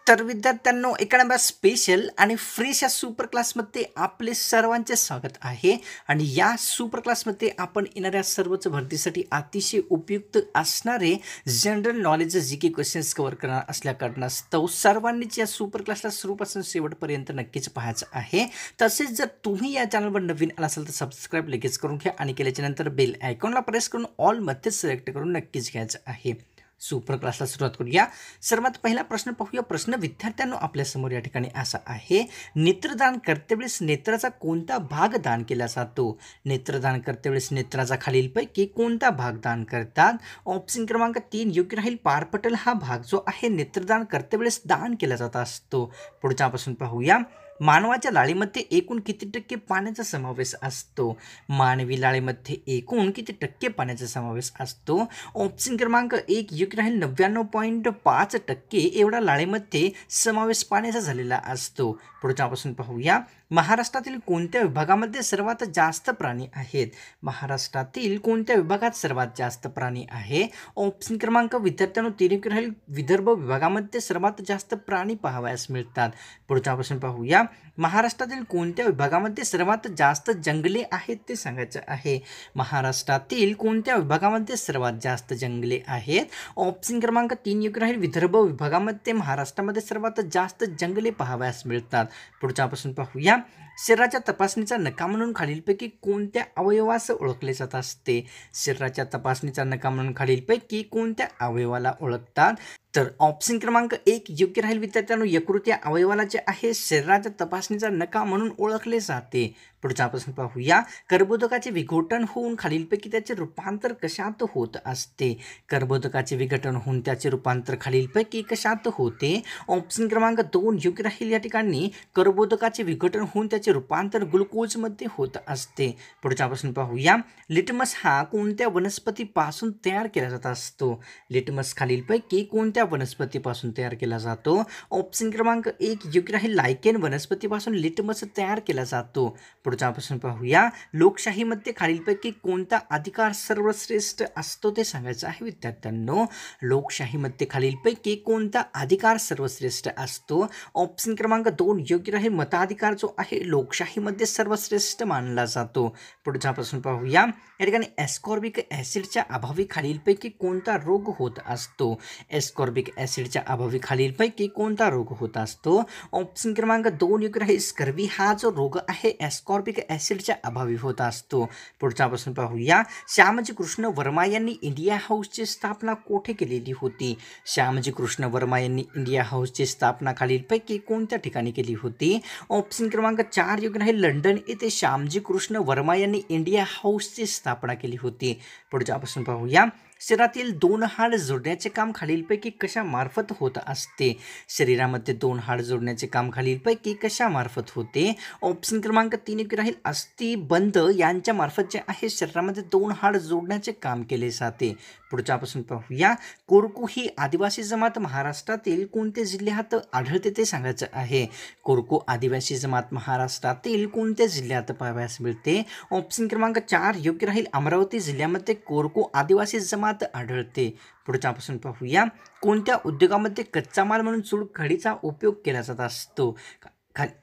तर विद्यार्थ्यांनो academy special आणि फ्रेश या सुपर क्लासमध्ये आपले सर्वांचे स्वागत आहे। आणि या सुपर क्लासमध्ये आपण येणाऱ्या सर्वच भरतीसाठी अतिशय उपयुक्त असणारे general knowledge GK questions cover करणार असल्या कारणास्तव सर्वांनीच या सुपर क्लासला सुरूपासून शेवटपर्यंत नक्कीच पाहायचं आहे। तसेच जर तुम्ही या चॅनलवर नवीन आला असाल तर सबस्क्राईब लगेच करून घ्या आणि केल्याच्या नंतर बेल आयकॉनला प्रेस करून ऑल मध्ये सिलेक्ट करून नक्कीच घ्यायचं आहे। सुपर क्लासला सुरुवात करूया। सर्वात पहिला प्रश्न पाहूया। प्रश्न विद्यार्थ्यांनो आपल्या समोर या ठिकाणी असा आहे, नेत्रदान करतेवेळेस नेत्राचा कोणता भाग दान केला जातो? नेत्रदान करतेवेळेस नेत्राचा खालीलपैकी कोणता भाग दान करतात? ऑप्शन क्रमांक 3 योग्य राहील, पारपटल हा भाग जो आहे नेत्रदान करतेवेळेस दान केला जात असतो। पुढच्यापासून पाहूया, मानवाच्या लाळेमध्ये एकूण किती टक्के पाण्याचा समावेश असतो? मानवी लाळेमध्ये एकूण किती टक्के पाण्याचा समावेश असतो? ऑप्शन क्रमांक 1 योग्य राहील, 99.5% एवढा लाळेमध्ये समावेश पाण्याचा झालेला असतो। पुढच्यापासून पाहूया, महाराष्ट्रातील कोणत्या विभागामध्ये सर्वात जास्त प्राणी आहेत? महाराष्ट्रातील कोणत्या विभागात सर्वात जास्त प्राणी आहे? ऑप्शन क्रमांक विद्यार्थ्यांनो 3 योग्य राहील, विदर्भ विभागामध्ये सर्वात जास्त प्राणी पाहावयास मिळतात। पुढच्यापासून पाहूया, महाराष्ट्रातील कोणत्या विभागामध्ये सर्वात जास्त जंगले आहेत ते सांगायचं आहे। महाराष्ट्रातील कोणत्या विभागामध्ये सर्वात जास्त जंगले आहेत? ऑप्शन क्रमांक 3 योग्य राहील, विदर्भ विभागामध्ये महाराष्ट्रामध्ये सर्वात जास्त जंगले पाहावयास मिळतात। पुढच्यापासून पाहूया, शरीराच्या तपासणीचा नकाशा म्हणून खालीलपैकी कोणत्या अवयवास ओळखले जात असते? शरीराच्या तपासणीचा नकाशा म्हणून खालीलपैकी कोणत्या अवयवाला ओळखतात? तर ऑप्शन क्रमांक 1 योग्य राहील विद्यार्थ्यांनो, यकृत या अवयवाला जे आहे शरीराच्या तपासणीचा नकाशा म्हणून ओळखले जाते। पुढच्यापासून पाहूया, कर्बोदकाचे विघटन होऊन खालीलपैकी त्याचे रूपांतर कशात होत असते? कर्बोदकाचे विघटन होऊन त्याचे रूपांतर खालीलपैकी कशात होते? ऑप्शन क्रमांक 2 योग्य राहील, या ठिकाणी कर्बोदकाचे विघटन होऊन त्याचे रूपांतर ग्लुकोजमध्ये होत असते। पुढच्यापासून पाहूया, लिटमस हा कोणत्या वनस्पतीपासून तयार केला जात असतो? लिटमस खालीलपैकी कोणत्या वनस्पतीपासून तयार केला जातो? ऑप्शन क्रमांक 1 योग्य राहील, लायकेन वनस्पतीपासून लिटमस तयार केला जातो। पुढच्यापासून पाहूया, लोकशाहीमध्ये खालीलपैकी कोणता अधिकार सर्वश्रेष्ठ असतो ते सांगायचं आहे विद्यार्थ्यांनो। लोकशाहीमध्ये खालीलपैकी कोणता अधिकार सर्वश्रेष्ठ असतो? ऑप्शन क्रमांक 2 योग्य राहील, मताधिकार जो आहे लोकशाहीमध्ये सर्वश्रेष्ठ मानला जातो। पुढच्यापासून पाहूया, या ठिकाणी एस्कॉर्बिक ॲसिडच्या अभावी खालीलपैकी कोणता रोग होत असतो? एस्कॉर्बिक ॲसिडच्या अभावी खालीलपैकी कोणता रोग होत असतो? ऑप्शन क्रमांक 2 योग्य राहील, स्कर्वी हा जो रोग आहे एस्कॉर्बिक ॲसिडच्या अभावी होत असतो। पुढच्यापासून पाहूया, श्यामजी कृष्ण वर्मा यांनी इंडिया हाऊसची स्थापना कोठे केलेली होती? श्यामजी कृष्ण वर्मा यांनी इंडिया हाऊसची स्थापना खालीलपैकी कोणत्या ठिकाणी केली होती? ऑप्शन क्रमांक 4 योग्य राहील, लंडन येथे श्यामजी कृष्ण वर्मा यांनी इंडिया हाऊसची स्थापना केली होती। पुढच्यापासून पाहूया, शरीरातील 2 हाड जोडण्याचे काम खालीलपैकी कशामार्फत होत असते? शरीरामध्ये 2 हाड जोडण्याचे काम खालीलपैकी कशामार्फत होते? ऑप्शन क्रमांक 3 योग्य राहील, अस्थिबंध यांच्या मार्फत जे आहे शरीरामध्ये 2 हाड जोडण्याचे काम केले जाते। पुढच्यापासून पाहूया, कोरकू ही आदिवासी जमात महाराष्ट्रातील कोणत्या जिल्ह्यात आढळते ते सांगायचं आहे। कोरकू आदिवासी जमात महाराष्ट्रातील कोणत्या जिल्ह्यात पाहावयास मिळते? ऑप्शन क्रमांक 4 योग्य राहील, अमरावती जिल्ह्यामध्ये कोरकू आदिवासी जमात आढळते। पुढच्यापासून पाहूया, कोणत्या उद्योगामध्ये कच्चा माल म्हणून चुनखडीचा उपयोग केला जात असतो?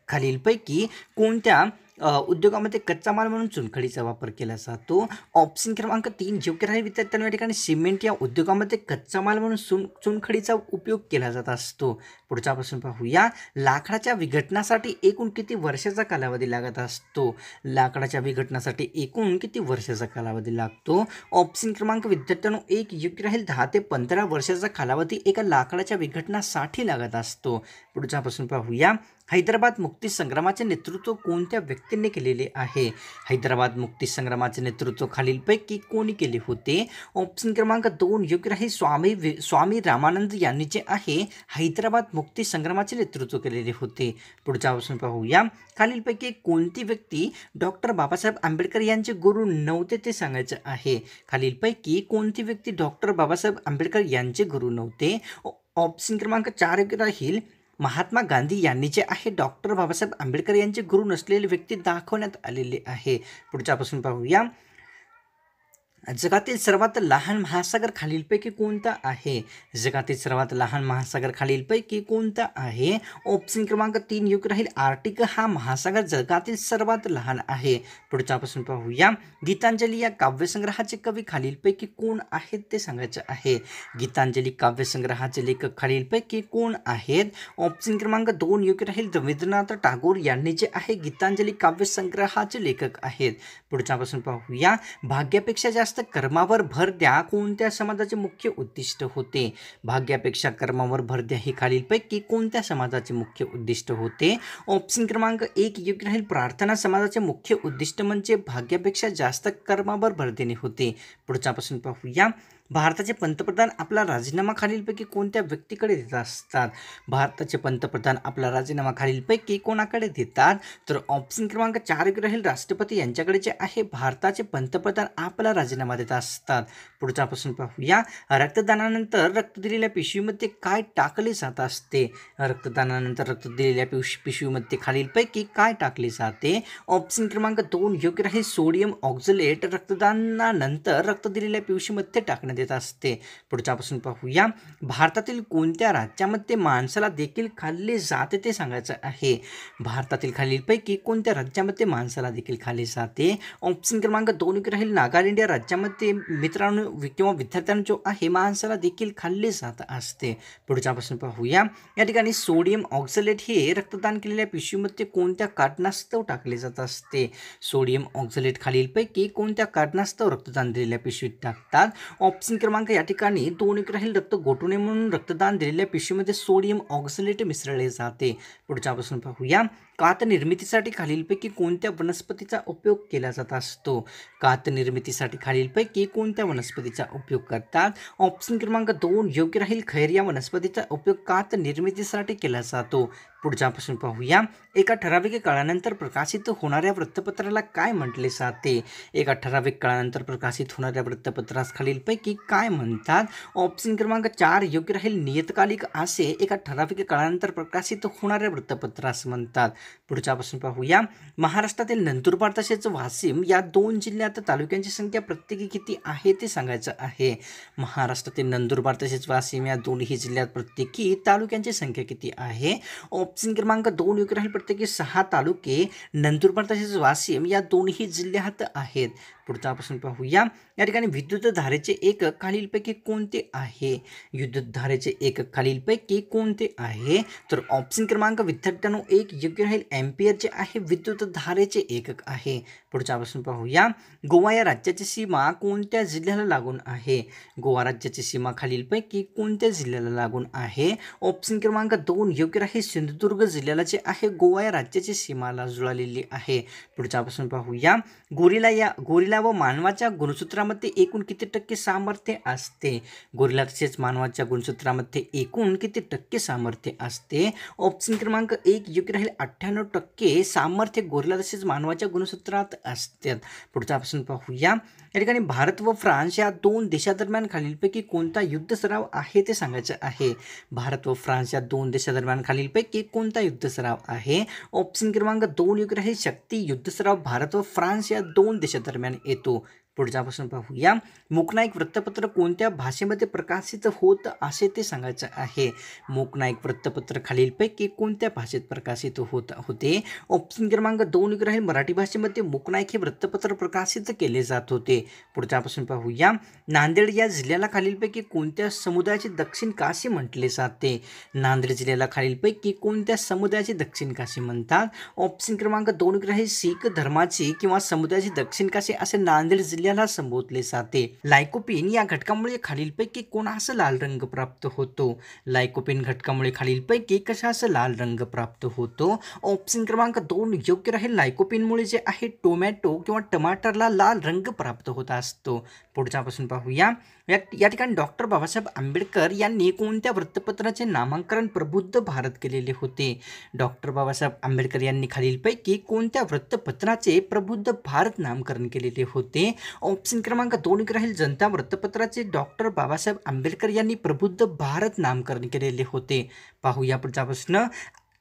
खालीलपैकी कोणत्या उद्योगामध्ये कच्चा माल म्हणून चुनखडीचा वापर केला जातो? ऑप्शन क्रमांक 3 योग्य राहील विद्यार्थ्यांनो, या ठिकाणी सिमेंट या उद्योगामध्ये कच्चा माल म्हणून चुनखडीचा उपयोग केला जात असतो। पुढच्यापासून पाहूया, लाकडाच्या विघटनासाठी एकूण किती वर्षाचा कालावधी लागत असतो? लाकडाच्या विघटनासाठी एकूण किती वर्षाचा कालावधी लागतो? ऑप्शन क्रमांक विद्यार्थ्यांनो 1 योग्य राहील, 10 ते 15 वर्षाचा कालावधी एका लाकडाच्या विघटनासाठी लागत असतो। पुढच्यापासून पाहूया, हैदराबाद मुक्ती संग्रामाचे नेतृत्व कोणत्या व्यक्तीने केलेले आहे? हैदराबाद मुक्ती संग्रामाचे नेतृत्व खालीलपैकी कोणी केले होते? ऑप्शन क्रमांक 2 योग्य राहील, स्वामी रामानंद यांनी जे आहे हैदराबाद मुक्ती संग्रामाचे नेतृत्व केलेले होते। पुढच्यापासून पाहूया, खालीलपैकी कोणती व्यक्ती डॉक्टर बाबासाहेब आंबेडकर यांचे गुरु नव्हते ते सांगायचं आहे। खालीलपैकी कोणती व्यक्ती डॉक्टर बाबासाहेब आंबेडकर यांचे गुरु नव्हते? ऑप्शन क्रमांक 4 योग्य राहील, महात्मा गांधी यांनी जे आहे डॉक्टर बाबासाहेब आंबेडकर यांचे गुरु नसलेले व्यक्ती दाखवण्यात आलेले आहे। पुढच्यापासून पाहूया, जगातील सर्वात लहान महासागर खालीलपैकी कोणता आहे? जगातील सर्वात लहान महासागर खालीलपैकी कोणता आहे? ऑप्शन क्रमांक 3 योग्य राहील. आर्टिक हा महासागर जगातील सर्वात लहान आहे. पुढचा प्रश्न पाहूया. गीतांजली या काव्यसंग्रहाचे कवी खालीलपैकी कोण आहेत ते सांगायचं आहे. गीतांजली काव्यसंग्रहाचे लेखक खालीलपैकी कोण आहेत? ऑप्शन क्रमांक 2 योग्य राहील. रवींद्रनाथ टागोर यांनी जे आहे गीतांजली काव्यसंग्रहाचे लेखक आहेत. पुढचा प्रश्न पाहूया. भाग्यापेक्षा जास्त कर्मावर भर द्या कोणत्या समाजाचे मुख्य उद्दिष्ट होते? भाग्यापेक्षा कर्मावर भर द्या हे खालीलपैकी कोणत्या समाजाचे मुख्य उद्दिष्ट होते? ऑप्शन क्रमांक 1 योग्य राहील. प्रार्थना समाजाचे मुख्य उद्दिष्ट म्हणजे भाग्यापेक्षा जास्त कर्मावर भर देणे होते. पुढचा प्रश्न पाहूया. भारताचे पंतप्रधान आपला राजीनामा खालीलपैकी कोणत्या व्यक्तीकडे देत असतात? भारताचे पंतप्रधान आपला राजीनामा खालीलपैकी कोणाकडे देतात? तर ऑप्शन क्रमांक 4 योग्य राहील. राष्ट्रपती यांच्याकडे जे आहे भारताचे पंतप्रधान आपला राजीनामा देत असतात. पुढचा प्रश्न पाहूया. रक्तदानानंतर रक्त दिलेल्या पिशवीमध्ये काय टाकले जात असते? रक्तदानानंतर रक्त दिलेल्या पिशवीमध्ये खालीलपैकी काय टाकले जाते? ऑप्शन क्रमांक 2 योग्य राहील. सोडियम ऑक्झलेट रक्तदानानंतर रक्त दिलेल्या पिशवीमध्ये टाकण्यात येत असते. पुढचा प्रश्न पाहूया. भारतातील कोणत्या राज्यामध्ये माणसाला देखील खाल्ले जाते ते सांगायचं आहे? भारतातील खालीलपैकी कोणत्या राज्यामध्ये माणसाला देखील खाल्ले जाते? ऑप्शन क्रमांक 2 योग्य राहील. नागालँड या राज्यामध्ये मित्रांनो किंवा विद्यार्थ्यांना जो आहे माणसाला देखील खाल्ले जात असते. पुढचा प्रश्न पाहूया. या ठिकाणी सोडियम ऑक्झलेट हे रक्तदान केलेल्या पिशवीमध्ये कोणत्या कारणास्तव टाकले जात असते? सोडियम ऑक्झलेट खालीलपैकी कोणत्या कारणास्तव रक्तदान दिलेल्या पिशवीत टाकतात? ऑप्शन क्रमांक या ठिकाणी 2 योग्य राहील. रक्त गोठू नये म्हणून रक्तदान दिलेल्या पिशवीमध्ये सोडियम ऑक्झलेट मिसळले जाते. पुढचा प्रश्न पाहूया. कात निर्मितीसाठी खालीलपैकी कोणत्या वनस्पतीचा उपयोग केला जात असतो? कात निर्मितीसाठी खालीलपैकी कोणत्या वनस्पतीचा उपयोग करतात? ऑप्शन क्रमांक 2 योग्य राहील. खैर या वनस्पतीचा उपयोग कात निर्मितीसाठी केला जातो. पुढचा प्रश्न पाहूया. एका ठराविक काळानंतर प्रकाशित होणाऱ्या वृत्तपत्राला काय म्हटले जाते? एका ठराविक काळानंतर प्रकाशित होणाऱ्या वृत्तपत्रास खालीलपैकी काय म्हणतात? ऑप्शन क्रमांक 4 योग्य राहील. नियतकालिक असे एका ठराविक काळानंतर प्रकाशित होणाऱ्या वृत्तपत्रास म्हणतात. पुढचा प्रश्न पाहूया. महाराष्ट्रातील नंदुरबार तसेच वाशिम या 2 जिल्ह्यात तालुक्यांची संख्या प्रत्येकी किती आहे ते सांगायचं आहे. महाराष्ट्रातील नंदुरबार तसेच वाशिम या दोन्ही जिल्ह्यात प्रत्येकी तालुक्यांची संख्या किती आहे? ऑप्शन क्रमांक 2 योग्य राहील. प्रत्येकी 6 तालुके नंदुरबार तसेच वाशिम या दोन्ही जिल्ह्यात आहेत. पुढचा प्रश्न पाहूया. या ठिकाणी विद्युत धारेचे एकक खालीलपैकी कोणते आहे? विद्युत धारेचे एकक खालीलपैकी कोणते आहे? तर ऑप्शन क्रमांक विद्यार्थ्यांनो 1 योग्य राहील. एम्पियर जे आहे विद्युत धारेचे एकक आहे. पुढचा प्रश्न पाहूया. गोवा या राज्याची सीमा कोणत्या जिल्ह्याला लागून आहे? गोवा राज्याची सीमा खालीलपैकी कोणत्या जिल्ह्याला लागून आहे? ऑप्शन क्रमांक 2 योग्य राहील. सिंधुदुर्ग जिल्ह्याला जे आहे गोवा या राज्याची सीमाला जुळलेली आहे. पुढचा प्रश्न पाहूया. गोरिला व मानवाच्या गुणसूत्रामध्ये एकूण किती टक्के सामर्थ्य असते? गोरिला तसेच मानवाच्या गुणसूत्रामध्ये एकूण किती टक्के सामर्थ्य असते? ऑप्शन क्रमांक 1 योग्य राहील. 98% सामर्थ्य गोरिला तसेच मानवाच्या गुणसूत्रात असतात. पुढचा प्रश्न पाहूया. या ठिकाणी भारत व फ्रान्स या 2 देशादरम्यान खालीलपैकी कोणता युद्ध सराव आहे ते सांगायचं आहे. भारत व फ्रान्स या 2 देशादरम्यान खालीलपैकी कोणता युद्ध सराव आहे? ऑप्शन क्रमांक 2 योग्य राहील. शक्ती युद्ध सराव भारत व फ्रान्स या 2 देशादरम्यान येतो. पुढचा प्रश्न पाहूया. मूकनाईक वृत्तपत्र कोणत्या भाषेमध्ये प्रकाशित होत असे ते सांगायचं आहे. मूकनाईक वृत्तपत्र खालीलपैकी कोणत्या भाषेत प्रकाशित होते? ऑप्शन क्रमांक 2 योग्य राहील. मराठी भाषेमध्ये मूकनाईक हे वृत्तपत्र प्रकाशित केले जात होते. पुढचा प्रश्न पाहूया. नांदेड या जिल्ह्याला खालीलपैकी कोणत्या समुदायाचे दक्षिण काशी म्हटले जाते? नांदेड जिल्ह्याला खालीलपैकी कोणत्या समुदायाचे दक्षिण काशी म्हणतात? ऑप्शन क्रमांक 2 योग्य राहील. शीख धर्माची किंवा समुदायाची दक्षिण काशी असे नांदेड जिल्ह्याला संबोधले जाते. लायकोपीन या घटकामुळे खालीलपैकी कोणास लाल रंग प्राप्त होतो? लायकोपीन घटकामुळे खालीलपैकी कशास लाल रंग प्राप्त होतो? ऑप्शन क्रमांक 2 योग्य राहील. लायकोपीनमुळे जे आहे टोमॅटो किंवा टमाटरला लाल रंग प्राप्त होत असतो. पुढचा प्रश्न पाहूया. या ठिकाणी डॉक्टर बाबासाहेब आंबेडकर यांनी कोणत्या वृत्तपत्राचे नामांकन प्रबुद्ध भारत केलेले होते? डॉक्टर बाबासाहेब आंबेडकर यांनी खालीलपैकी कोणत्या वृत्तपत्राचे प्रबुद्ध भारत नामकरण केलेले होते? ऑप्शन क्रमांक 2 राहील. जनता वृत्तपत्राचे डॉक्टर बाबासाहेब आंबेडकर यांनी प्रबुद्ध भारत नामकरण केलेले होते. पाहूया पुढचा प्रश्न.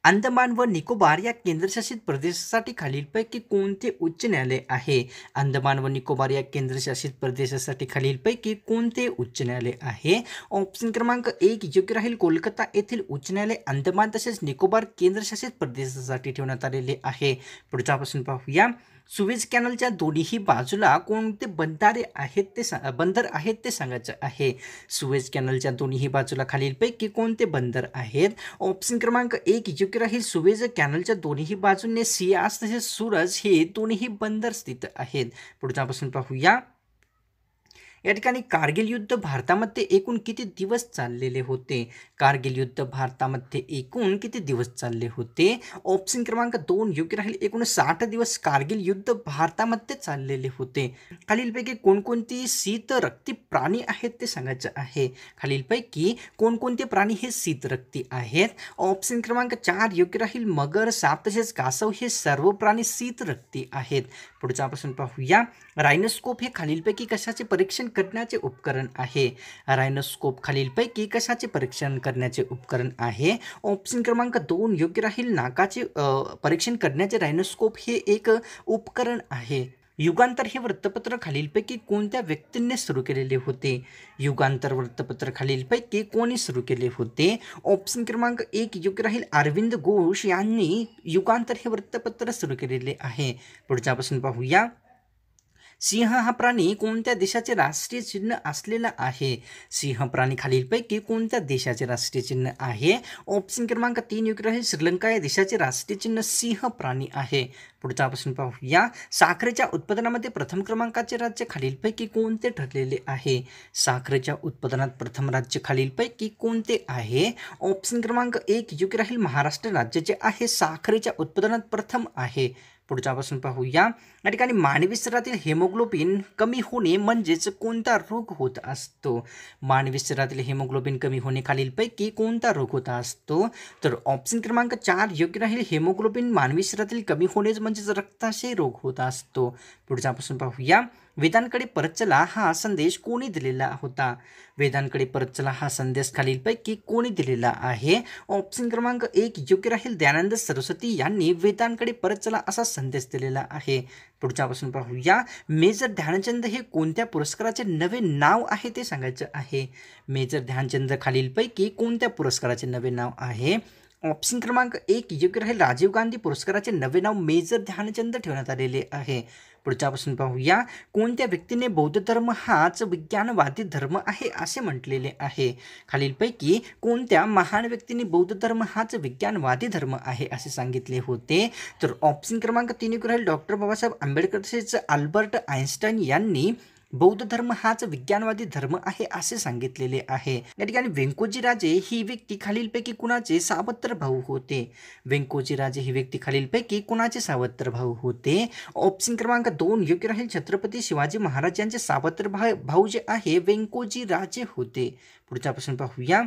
अंदमान व निकोबार या केंद्रशासित प्रदेशासाठी खालीलपैकी कोणते उच्च न्यायालय आहे? अंदमान व निकोबार या केंद्रशासित प्रदेशासाठी खालीलपैकी कोणते उच्च न्यायालय आहे? ऑप्शन क्रमांक 1 योग्य राहील. कोलकाता येथील उच्च न्यायालय अंदमान तसेच निकोबार केंद्रशासित प्रदेशासाठी ठेवण्यात आलेले आहे. पुढचा प्रश्न पाहूया. सुएझ कॅनलच्या दोन्ही बाजूला कोणते बंदर आहेत ते सांगायचं आहे. सुएझ कॅनलच्या दोन्ही बाजूला खालीलपैकी कोणते बंदर आहेत? ऑप्शन क्रमांक 1 योग्य राहील. सुएझ कॅनलच्या दोन्ही बाजूने सियास तसेच सूरज हे दोन्ही बंदर स्थित आहेत. पुढचा प्रश्न पाहूया. या ठिकाणी कारगिल युद्ध भारतामध्ये एकूण किती दिवस चाललेले होते? कारगिल युद्ध भारतामध्ये एकूण किती दिवस चालले होते? ऑप्शन क्रमांक 2 योग्य राहील. एकूण 60 दिवस कारगिल युद्ध भारतामध्ये चाललेले होते. खालीलपैकी कोणकोणती शीतरक्ती प्राणी आहेत ते सांगायचं आहे. खालीलपैकी कोणकोणते प्राणी हे शीतरक्ती आहेत? ऑप्शन क्रमांक 4 योग्य राहील. मगर, साप तसेच कासव हे सर्व प्राणी शीतरक्ती आहेत. पुढचा प्रश्न पाहूया. रायनोस्कोप हे खालीलपैकी कशाचे परीक्षण करण्याचे उपकरण आहे? रायनोस्कोप खालीलपैकी कशाचे परीक्षण करण्याचे उपकरण आहे? ऑप्शन क्रमांक 2 योग्य राहील. नाकाचे परीक्षण करण्याचे रायनोस्कोप हे एक उपकरण आहे. युगांतर हे वृत्तपत्र खालीलपैकी कोणत्या व्यक्तींनी सुरू केलेले होते? युगांतर वृत्तपत्र खालीलपैकी कोणी सुरू केले होते? ऑप्शन क्रमांक 1 योग्य राहील. अरविंद घोष यांनी युगांतर हे वृत्तपत्र सुरू केलेले आहे. पुढचा प्रश्न पाहूया. सिंह हा प्राणी कोणत्या देशाचे राष्ट्रीय चिन्ह असलेला आहे? सिंह प्राणी खालीलपैकी कोणत्या देशाचे राष्ट्रीय चिन्ह आहे? ऑप्शन क्रमांक 3 योग्य राहील. श्रीलंका या देशाचे राष्ट्रीय चिन्ह सिंह प्राणी आहे. पुढचा प्रश्न पाहूया. साखरेच्या उत्पादनामध्ये प्रथम क्रमांकाचे राज्य खालीलपैकी कोणते ठरलेले आहे? साखरेच्या उत्पादनात प्रथम राज्य खालीलपैकी कोणते आहे? ऑप्शन क्रमांक 1 योग्य राहील. महाराष्ट्र राज्य जे आहे साखरेच्या उत्पादनात प्रथम आहे. पुढचा प्रश्न पाहूया. या ठिकाणी मानवी शरीरातील हेमोग्लोबिन कमी होणे म्हणजेच कोणता रोग होत असतो? मानवी शरीरातील हेमोग्लोबिन कमी होणे खालीलपैकी कोणता रोग होत असतो? तर ऑप्शन क्रमांक 4 योग्य राहील. हेमोग्लोबिन मानवी शरीरातील कमी होणेच म्हणजेच रक्ताशय रोग होत असतो. पुढचा प्रश्न पाहूया. वेदांकडे परत चला हा संदेश कोणी दिलेला होता? वेदांकडे परत चला हा संदेश खालीलपैकी कोणी दिलेला आहे? ऑप्शन क्रमांक 1 योग्य राहील. दयानंद सरस्वती यांनी वेदांकडे परत चला असा संदेश दिलेला आहे. पुढचा प्रश्न पाहूया. मेजर ध्यानचंद हे कोणत्या पुरस्काराचे नवे नाव आहे ते सांगायचं आहे. मेजर ध्यानचंद खालीलपैकी कोणत्या पुरस्काराचे नवे नाव आहे? ऑप्शन क्रमांक 1 योग्य राहील. राजीव गांधी पुरस्काराचे नवे नाव मेजर ध्यानचंद ठेवण्यात आलेले आहे. पुढच्या प्रश्न पाहूया. कोणत्या व्यक्तीने बौद्ध धर्म हाच विज्ञानवादी धर्म आहे असे म्हटलेले आहे? खालीलपैकी कोणत्या महान व्यक्तीने बौद्ध धर्म हाच विज्ञानवादी धर्म आहे असे सांगितले होते? तर ऑप्शन क्रमांक 3 योग्य राहील. डॉक्टर बाबासाहेब आंबेडकर तसेच अल्बर्ट आइन्स्टाईन यांनी बौद्ध धर्म हाच विज्ञानवादी धर्म आहे असे सांगितलेले आहे. या ठिकाणी व्यंकोजी राजे ही व्यक्ती खालीलपैकी कुणाचे सावत्र भाऊ होते? व्यंकोजी राजे ही व्यक्ती खालीलपैकी कुणाचे सावत्र भाऊ होते? ऑप्शन क्रमांक 2 योग्य राहील. छत्रपती शिवाजी महाराज यांचे सावत्र भाऊ जे आहे व्यंकोजी राजे होते. पुढचा प्रश्न पाहूया.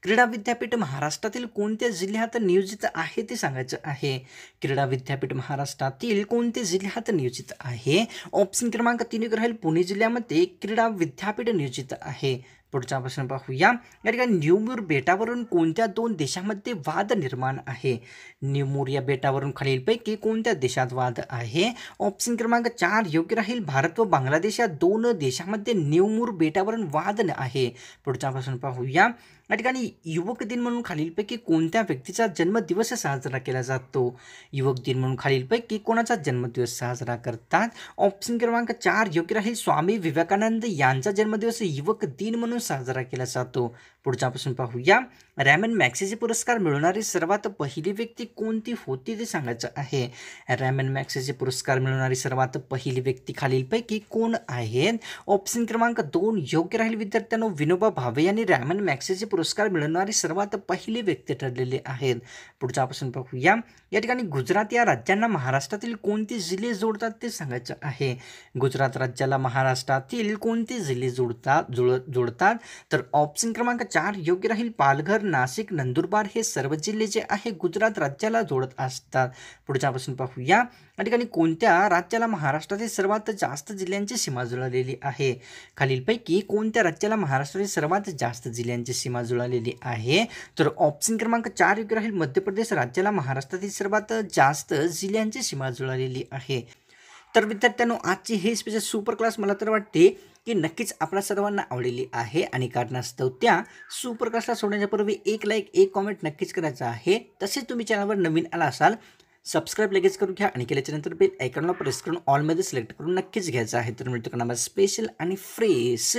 क्रीडा विद्यापीठ महाराष्ट्रातील कोणत्या जिल्ह्यात नियोजित आहे ते सांगायचं आहे? क्रीडा विद्यापीठ महाराष्ट्रातील कोणत्या जिल्ह्यात नियोजित आहे? ऑप्शन क्रमांक 3 राहील. पुणे जिल्ह्यामध्ये क्रीडा विद्यापीठ नियोजित आहे. पुढचा प्रश्न पाहूया. या ठिकाणी न्यूमूर बेटावरून कोणत्या 2 देशांमध्ये वाद निर्माण आहे? न्यूमूर या बेटावरून खालीलपैकी कोणत्या देशात वाद आहे? ऑप्शन क्रमांक 4 योग्य राहील. भारत व बांगलादेश या 2 देशांमध्ये न्यूमूर बेटावरून वाद आहे. पुढचा प्रश्न पाहूया. या ठिकाणी युवक दिन म्हणून खालीलपैकी कोणत्या व्यक्तीचा जन्मदिवस साजरा केला जातो? युवक दिन म्हणून खालीलपैकी कोणाचा जन्मदिवस साजरा करतात? ऑप्शन क्रमांक 4 योग्य राहील. स्वामी विवेकानंद यांचा जन्मदिवस युवक दिन म्हणून साजरा केला जातो. पुढचा प्रश्न पाहूया. रॅमन मॅग्सेसे पुरस्कार मिळवणारी सर्वात पहिली व्यक्ती कोणती होती ते सांगायचं आहे? रॅमन मॅग्सेसे पुरस्कार मिळवणारी सर्वात पहिली व्यक्ती खालीलपैकी कोण आहेत? ऑप्शन क्रमांक 2 योग्य राहील. विद्यार्थ्यांनो विनोबा भावे यांनी रॅमन मॅग्सेसे पुरस्कार मिळवणारी सर्वात पहिली व्यक्ती ठरलेले आहेत. पुढचा प्रश्न पाहूया. या ठिकाणी गुजरात या राज्यांना महाराष्ट्रातील कोणते जिल्हे जोडतात ते सांगायचं आहे? गुजरात राज्याला महाराष्ट्रातील कोणते जिल्हे जोडतात? तर ऑप्शन क्रमांक 4 योग्य राहील. पालघर, नाशिक, नंदुरबार हे सर्व जिल्हे जे आहे गुजरात राज्याला जोडत असतात. पुढच्यापासून पाहूया, या ठिकाणी कोणत्या राज्याला महाराष्ट्रातील सर्वात जास्त जिल्ह्यांची सीमा जुळलेली आहे? खालीलपैकी कोणत्या राज्याला महाराष्ट्रातील सर्वात जास्त जिल्ह्यांची सीमा जुळलेली आहे? तर ऑप्शन क्रमांक 4 योग्य राहील. मध्य प्रदेश राज्याला महाराष्ट्रातील सर्वात जास्त जिल्ह्यांची सीमा जुळलेली आहे. तर विद्यार्थ्यांनो, आजची हे स्पेशल सुपर क्लास मला तर वाटते की नक्कीच आपल्या सर्वांना आवडलेली आहे आणि कारणास्तव त्या सुपर क्लासला सोडण्याच्या पूर्वी एक लाईक, एक कॉमेंट नक्कीच करायचं आहे. तसेच तुम्ही चॅनलवर नवीन आला असाल, सबस्क्राईब लगेच करून घ्या आणि केल्याच्यानंतर बेल आयकॉनला प्रेस करून ऑलमध्ये सिलेक्ट करून नक्कीच घ्यायचं आहे. तर मिळतो का स्पेशल आणि फ्रेश